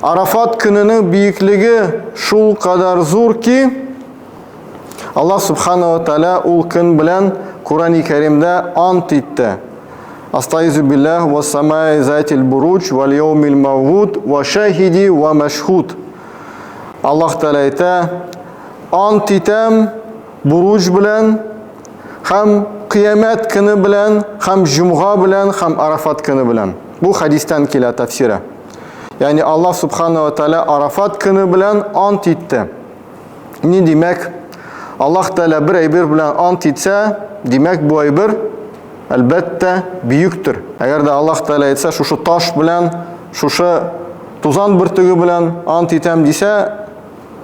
Arafat gününün büyüklüğü şul kadar zor ki Allah subhanahu wa ta'ala ul gün bilen Kur'an-ı Kerim'de ant etti. Estaizu billah ve semai zatil buruç vel yevmil mevhud ve şahidi ve meşhud. Allah Teala ete ant etem buruç bilen hem kıyamet günü bilen hem cuma bilen hem Arafat günü bilen. Bu hadisten kila tefsire. Yani Allah subhanahu wa ta'ala Arafat günü bilen ant etti. Ne demek? Allah Teala bir aybir bilen ant etse demek bu aybir elbette büyüktür. Eğer de Allah Teala etse şu taş bilen, şu tuzan bırtığı bilen ant etem dese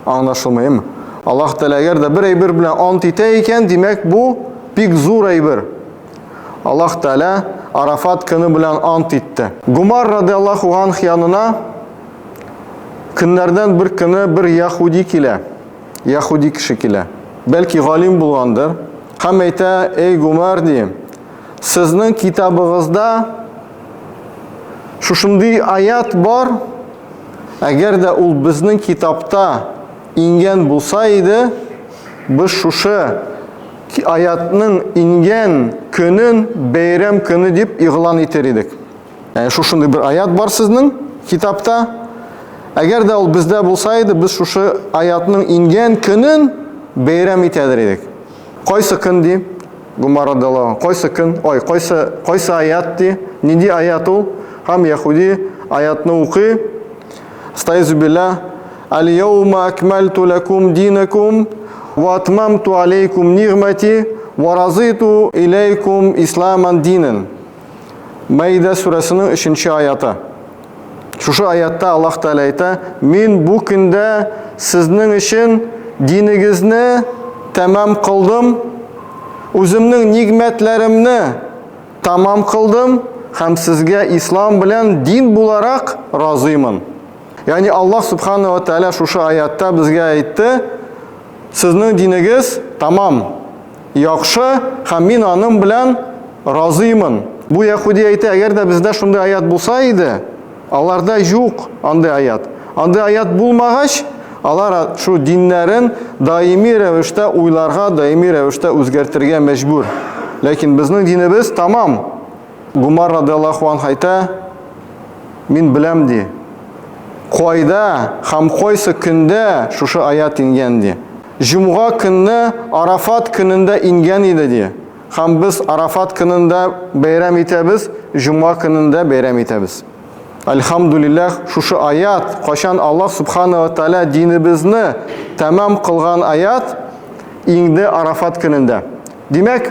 anlaşılmıyor mu? Allah Teala eğer de bir aybir bilen ant eteyken demek bu pek zor aybir. Allah Teala Arafat günü bilen ant etti. Gumar radıyallahu anh yanına günlerden bir günü bir Yahudi kişi kile. Belki galim bulgandır. Hem ete ey Gumar diyeyim. Sizin kitabınızda şuşunday ayet var. Eğer de ol bizning kitapta ingen bulsaydı biz şuşu ayetinin ingen günün bayram günü deyip ilan eterdik. Yani şuşunday bir ayet var sizin kitapta. Eğer de ol bizde bulsaydı biz şuşu ayetinin ingen günün bayram eterdik. Qaysı gün deyip Gumar radıyallahu anh, qaysı ayet deyip ne diye ayet ol? Hem Yahudi ayetini okuy. Estaizu billah. El-yevme ekmeltu lekum dinakum ve atmamtu aleykum ni'meti ve razıytu ileykum islaman dinen. Maide suresinin 3. ayeti. Şu ayette Allah Teala ayette, "Men bu günde sizin için dininizni tamam kıldım. Özümün nimetlerimni tamam kıldım. Hem sizge İslam bilen din bularak razıyım." Yani Allah subhanahu wa ta'ala şu ayette bizge aytti, sizin dininiz tamam, yaxşı, hem men onun bilen razıyım. Bu Yahudi ayeti eğer de bizde şunday ayet bulsaydı, onlarda yok anday ayet. Anday ayet bulmağaç, onlar şu dinlerin daimi revişte uylarga daimi revişte özgertirge mecbur. Lakin bizning dinimiz tamam. Gumar radıyallahu anh ayta, men bilem di. Qoyda ham qoysi kunda şu ayet ingen di. Cuma günü Arafat gününde ingen idi di. Ham biz Arafat gününde bayram etemiz, Cuma gününde bayram etemiz. Elhamdülillah şu ayet qaşan Allah subhanahu wa ta'ala dinimizni tamam kılgan ayet indi Arafat gününde. Demek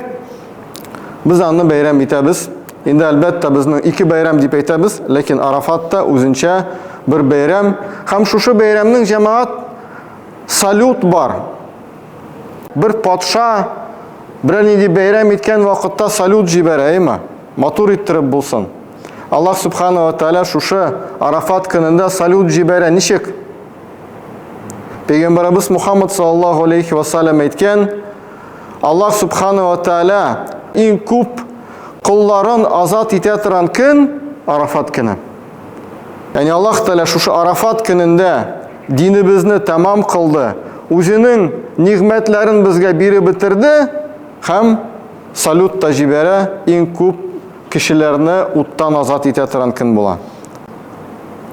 biz onu bayram etemiz. Endi elbette bizning iki bayram deb aytamiz, lekin Arafatda o'zincha bir bayram. Ham şu bayramning jamoat salut bor. Bir podsha birini bayram etgan vaqtda salut jibaraymi? Motor ettirib bo'lsin. Allah subhanahu wa ta'ala şu Arafat gününde salut jibara nishik? Peygamberimiz Muhammed sallallahu aleyhi ve sellem aytgan, Allah subhanahu wa ta'ala eng ko'p kulların azat etetiren gün Arafat günü. Yani Allah Teala şu Arafat gününde dinimizni tamam kıldı. Özünün nimetlerini bizge biri bitirdi. Hem salut tacibere en köp kişilerini uttan azat etetiren gün bulan.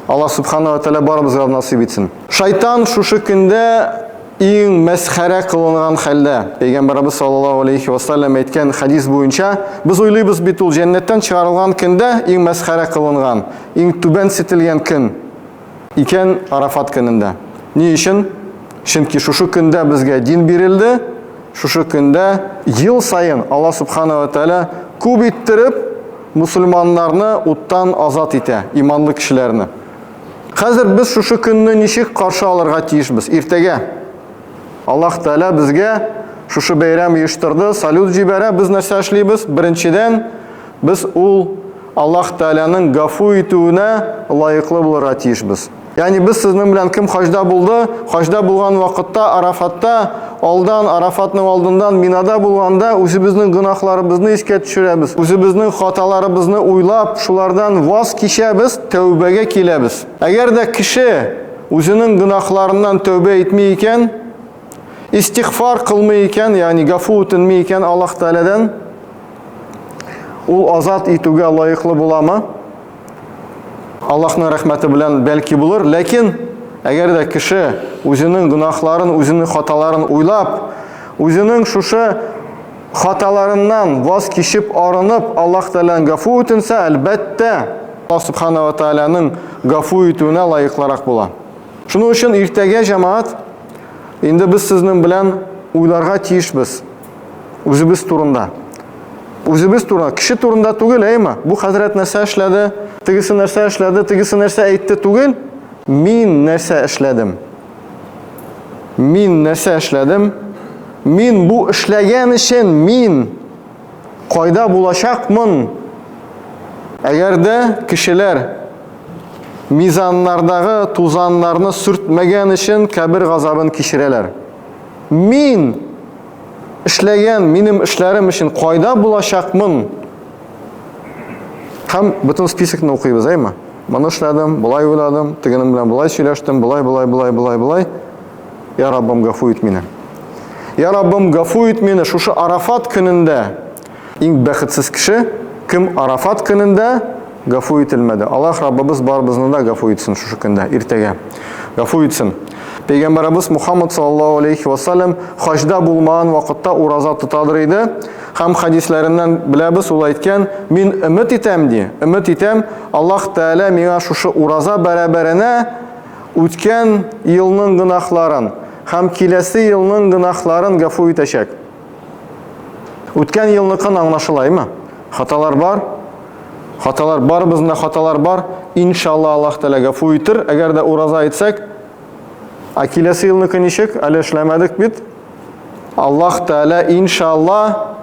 Allah subhanahu wa ta'ala barımızga nasip etsin. Şeytan şu günde en mesxere kılınan halde Peygamberimiz sallallahu aleyhi ve sellem aytgan hadis boyunca biz oylaymiz bit ul cennetten çıkarılgan günde en mesxere kılınan, en tuben sitilgen gün iken Arafat gününde. Ne için? Çünkü şu günde bizge din berildi. Şu günde yıl sayın Allah subhanahu wa ta'ala köp ettirip Müslümanlarını uttan azat ete, imanlı kişilerini. Hazır biz şu günni nişik karşı alırga tiyişmiz. Ertege Allah Teala bizge şu bayram uyushtirdi, salut jibara, biz narsa ishlaymiz. Birinchidan biz Allah Teala'nın gafu etuvine layıklı bo'lishimiz. Yani biz sizin bilen kim hajda buldu? Hajda bulgan vaqtda Arafatda алдан, Арафатның алдындан минада булганда үзебезнең гынахларыбызны искә төшерәбез. Үзебезнең хаталарыбызны уйлап, шулардан ваз кичәбез, тәүбәгә киләбез. Әгәр дә кеше үзенең гынахларыннан тәүбә итми икән, истигъфар кылмый икән, ягъни гафу үтенми икән Аллаһ Тәгаләдән, ул азат итүгә лаеклы буламы? Аллаһның рәхмәте белән бәлки булыр, ләкин әгәр дә кеше үзенең гынахларын, үзенең хаталарын уйлап, үзенең шушы хаталарыннан ваз кичеп арынып, Аллаһ Тәгаләдән гафу үтенсә, әлбәттә, Аллаһ Субханала ва Тәгаләнең гафу итүенә лаеклырак була. Шуның өчен иртәгә җәмәгать, инде без сезнең белән уйларга тиешбез. Үзебез турында. Үзебез турында, кеше турында түгел, әйме? Бу хәзрәт нәрсә эшләде, тегесе нәрсә эшләде, тегесе нәрсә әйтте түгел. Мин нәрсә эшләдем? Мин нәрсә эшләдем? Мин бу эшләгән өчен мин кайда булачакмын? Әгәр дә кешеләр мизаннардагы тузаннарны сүртмәгән өчен кабер газабын кичерәләр. Мин эшләгән минем эшләрем өчен кайда булачакмын? Һәм бөтен списокны укыйбыз, әйме? Моны эшләдем, булай уйладым, тегенем белән булай сөйләштем, булай. Я Раббым, гафу ит мине. Я Раббым, гафу ит мине. Шушы Арафат көнендә иң бәхетсез кеше кем Арафат көнендә гафу ителмәде. Аллаһ Раббыбыз барыбызны да гафу итсен шушы көндә, иртәгә. Гафу итсен. Пәйгамбәрбез Мухаммад саллаллаху алейхи ва саллям хаҗда булмаган вакытта ураза тотадыр иде. Һәм хадисләреннән беләбез, ул әйткән: "Мин өмет итәм" ди. Өмет итәм, Аллаһ Тәгалә миңа шушы ураза бәрабәренә үткән елның гынахларын һәм киләсе елның гынахларын гафу итәчәк. Үткән елныкын аңлашылаймы? Хаталар бар. Хаталар бар, бездә хаталар бар. Иншалла Аллаһ Тәгалә гафу итер. Әгәр дә ураза итсәк, киләсе елныкы ничек? Әле эшләмәдек бит. Аллаһ Тәгалә иншалла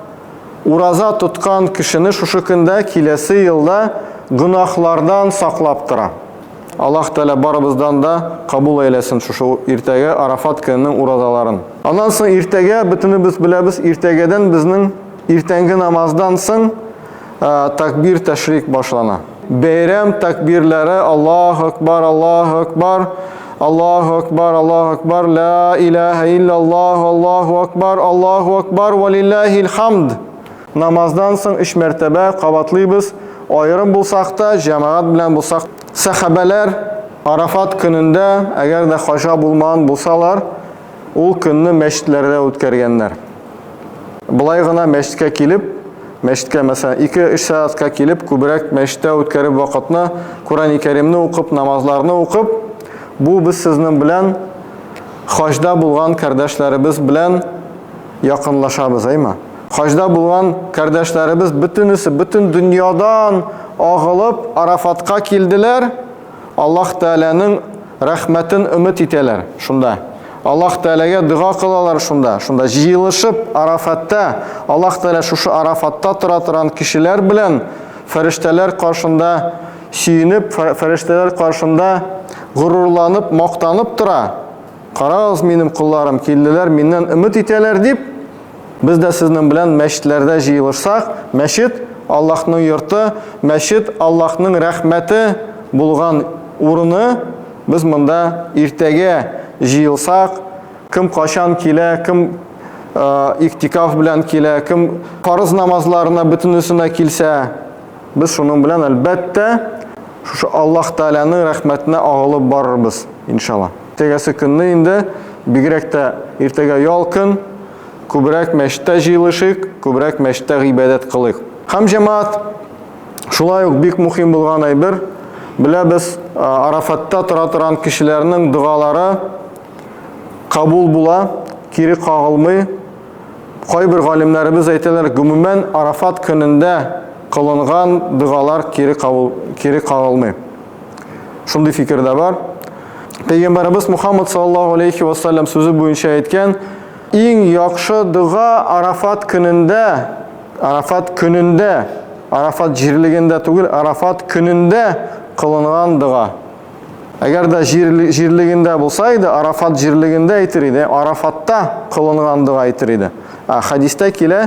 ураза тоткан кешене шушы көндә киләсе елда гынахлардан саклап тора. Аллаһ Тәгалә барыбыздан да кабул әйләсен шушы иртәгә Арафат көненең уразаларын. Аннан соң иртәгә бөтенебез беләбез, иртәгәдән безнең иртәнге намаздан соң такбир тәшрик башлана. Бәйрәм такбирләре: Аллаһу акбар, Аллаһу акбар, Аллаһу акбар, Аллаһу акбар, ла илаха иллаллаһ, Аллаһу акбар, ва лиллаһил хамд. Намаздан соң 3 мәртәбә кабатлыйбыз. Айрым булсак та, җәмәгать белән булсак, сахабалар Арафат көнендә, әгәр дә хаҗа булмаган булсалар, ул көнне мәчетләрдә үткәргәннәр. Булай гына мәчеткә килеп, мәчеткә мәсәлән 2-3 сәгатькә килеп, күбрәк мәчеттә үткәреп вакытны, Кур'ан-ы Кәримне укып, намазларны укып, бу без сезнең белән хаҗда булган кардәшләребез белән якынлашабыз, әйме? Хаҗда булган кардәшләребез бөтенесе, бөтен дөньядан агылып Арафатка килделәр. Аллаһ Тәгаләнең рәхмәтен өмет итәләр шунда. Аллаһ Тәгаләгә дуга кылалар шунда. Шунда җыелышып Арафатта, Аллаһ Тәгалә шушы Арафатта тора торган кешеләр белән фәрештәләр каршында сөенеп, фәрештәләр каршында горурланып, мактанып тора. Карагыз, минем кулларым килделәр, миннән өмет итәләр дип, без дә сезнең белән мәчетләрдә җыелышсак, мәчет Аллаһның йорты, мәчет Аллаһның рәхмәте булган урыны, без монда иртәгә җыелсак, кем качан килә, кем иктикаф белән килә, кем фарыз намазларына бөтенесенә килсә, без шуның белән әлбәттә шушы Аллаһ Тәгаләнең рәхмәтенә агылып барырбыз, иншалла. Тегәсе көнне инде бигрәк тә иртәгә ял көн, күбрәк мәчеттә җыелышыйк, күбрәк мәчеттә гыйбадәт кылыйк. Һәм җәмәгать, шулай ук бик мөһим булган әйбер, беләбез, Арафатта тора торган кешеләрнең дугалары кабул була, кире кагылмый. Кайбер галимнәребез әйтәләр, гомумән Арафат көнендә кылынган дугалар кире кагылмый. Шундый фикер дә бар. Пәйгамбәрбез Мухаммад саллаллаху алейхи ва саллям сүзе буенча әйткән: иң яхшы дуга Арафат көнендә, Арафат җирлегендә түгел, Арафат көнендә кылынган дуга. Әгәр дә җирлегендә булсайды, Арафат җирлегендә әйтер иде, Арафатта кылынган дуа әйтер иде. Хадистә килә,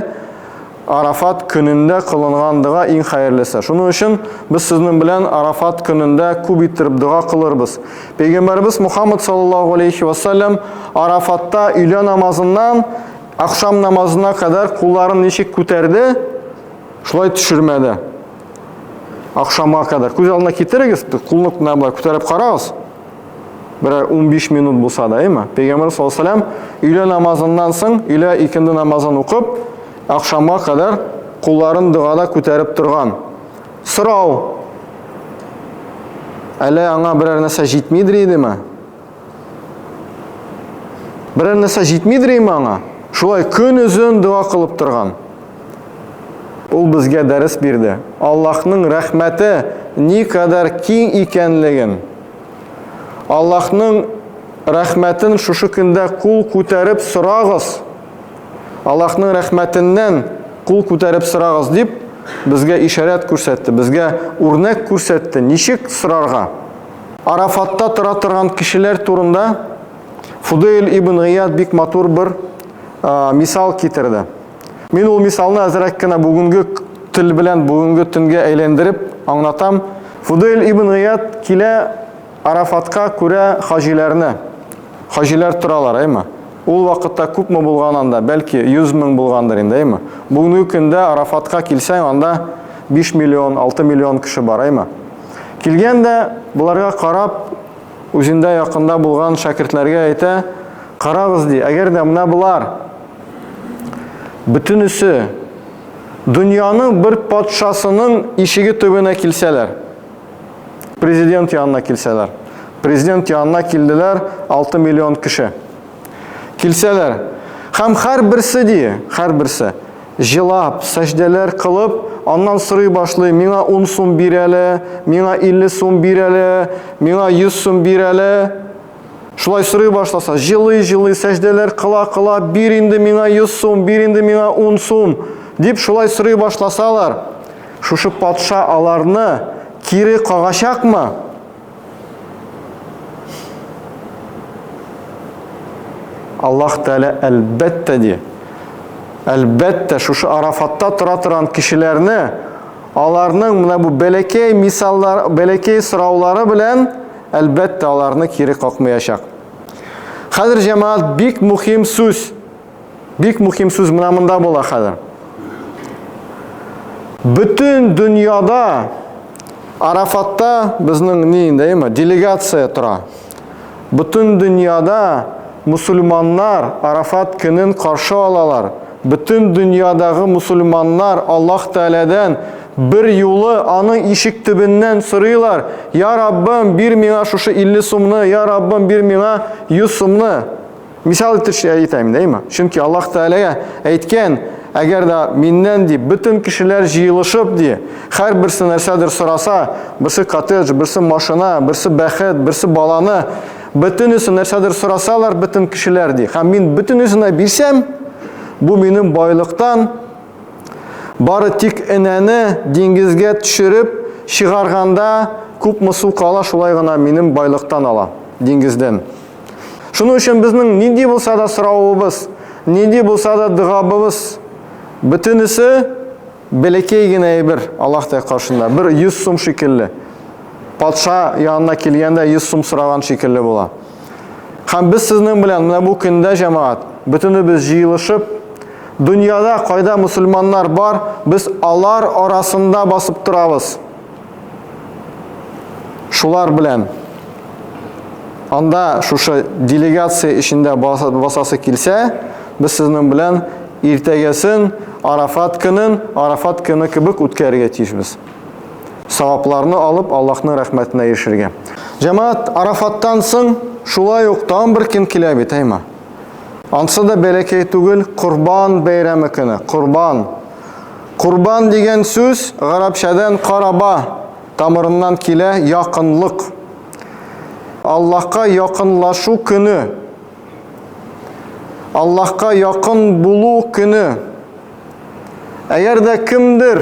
Арафат көнендә кылынган дуа иң хәерлесе. Шуның өчен без сезнең белән Арафат көнендә күп иттереп дуа кылырбыз. Пәйгамбәрбез Мухаммад саллаллаху алейхи ва саллям Арафатта өйлә намазыннан акшам намазына кадәр кулларын ничек күтәрде, шулай төшермәде. Акшамга кадәр. Күз алдына китерегез, кулны күтәреп карагыз. Бер 15 минут булса да, әйме? Пәйгамбер саллаллаху алейхи ва саллям өйлә намазыннан соң, өйлә икенде намазын укып, акшамга кадәр кулларын дуада күтәреп торган. Сорау. Әле аңа берәр нәрсә җитмидер идеме? Берәр нәрсә җитмидер идеме аңа? Шулай көн үзен дуа кылып торган. Ул безгә дәрес бирде. Аллаһның рәхмәте никадәр киң икәнлеген. Аллаһның рәхмәтен шушы көндә кул күтәреп сорагыз. Аллаһның рәхмәтеннән кул күтәреп сорагыз дип безгә ишарат күрсәтте, безгә үрнәк күрсәтте, ничек сорарга. Арафатта тора торган кешеләр турында Фудейл ибн Гыяд бик матур бер мисал китерде. Мин ул мисалны әзрәк кенә бүгенге тел белән бүгенге төнгә әйләндереп аңлатам. Фудейл ибн Гыяд килә Арафатка күрә хаҗиләрне. Хаҗиләр торалар, әйме? Ул вакытта күпме булган анда, бәлки 100 мең булгандыр инде, әйме? Бүгенге көндә Арафатка килсәң, анда 5 миллион, 6 миллион кеше бар, әйме? Килгәндә буларга карап, үзендә якында булган шәкертләргә әйтә, карагыз ди, әгәр дә менә булар бөтенесе дөньяның бер патшасының ишеге төбенә килсәләр, президент янына килсәләр, президент янына килделәр 6 миллион кеше. Килсәләр, һәм һәрберсе ди, һәрберсе җылап, сәҗдәләр кылып, аннан сорый башлый, миңа 10 сум бир әле, миңа 50 сум бир әле, миңа 100 сум бир әле. Шулай сорый башласа, җылый сәҗдәләр кыла, бир инде миңа 100 сум, бир инде миңа 10 сум дип шулай сорый башласалар, шушы патша аларны кире кагачакмы? Аллаһ Тәала әлбәттә ди. Әлбәттә шушы Арафатта тора торган кешеләрне аларның менә бу бәләкәй мисаллар, бәләкәй сораулары белән әлбәттә аларны кире какмаячак. Хәзер җәмәгать бик мөһим сүз. Бик мөһим сүз менә монда була хәзер. Бөтен дөньяда Арафатта безнең ни инде, әйме, делегация тора. Бөтен дөньяда мусульманнар Арафат көнен каршы алалар. Бөтен дөньядагы мусульманнар Аллаһ Тәаләдән бер юлы аның ишек төбеннән сорыйлар: "Я Раббым, бир миңа шушы 50 сумны, я Раббым, бир миңа 100 сумны." Мисал итеп әйтәм, әйме? Чөнки Аллаһ Тәаләгә әйткән, әгәр дә миннән ди бөтен кешеләр җыелышып ди, һәрберсе нәрсәдер сораса, берсе коттедж, берсе машина, берсе бәхет, берсе баланы, бөтенесе нәрсәдер сорасалар бөтен кешеләр ди. Һәм мин бөтенесенә бирсәм, бу минем байлыктан бары тик энәне диңгезгә төшереп чыгарганда күпме су кала, шулай гына минем байлыктан ала диңгездән. Шуның өчен безнең нинди булса да соравыбыз, нинди булса да дуабыбыз, бөтенесе бәләкәй генә әйбер Аллаһ Тәала каршында. Бер 100 сум шикелле. Патша янына килгәндә 100 сум сораган шикелле була. Һәм без сезнең белән менә бу көндә җәмәгать бөтенебез җыелышып, дөньяда кайда мусульманнар бар, без алар арасында басып торабыз. Шулар белән анда шушы делегация ишендә басасы килсә, без сезнең белән иртәгәсен Арафат көне кебек үткәрергә тиешбез. Савапларны алып, Аллаһның рәхмәтенә ирешергә. Җәмәгать, Арафаттан соң шулай ук тагын бер көн килә бит, әйме? Ансы да бәләкәй түгел, Курбан бәйрәме көне. Курбан дигән сүз гарәпчәдән караба тамырыннан килә, якынлык. Аллаһка якынлашу көне. Аллаһка якын булу көне. Әгәр дә кемдер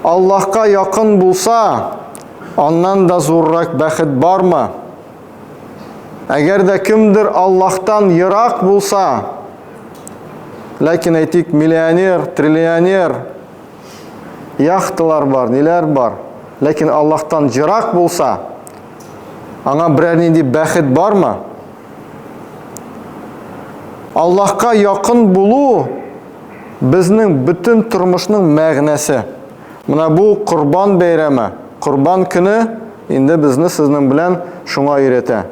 Аллаһка якын булса, Аннан да зуррак бәхет бармы? Әгәр дә кемдер Аллаһтан ерак булса, ләкин әйтик миллионер, триллионер, яхталар бар, ниләр бар, ләкин Аллаһтан ерак булса, аңа берәр нинди бәхет бармы? Аллаһка якын булу безнең бөтен тормышның мәгънәсе. Менә бу Курбан бәйрәме, Курбан көне инде безне сезнең белән шуңа өйрәтә.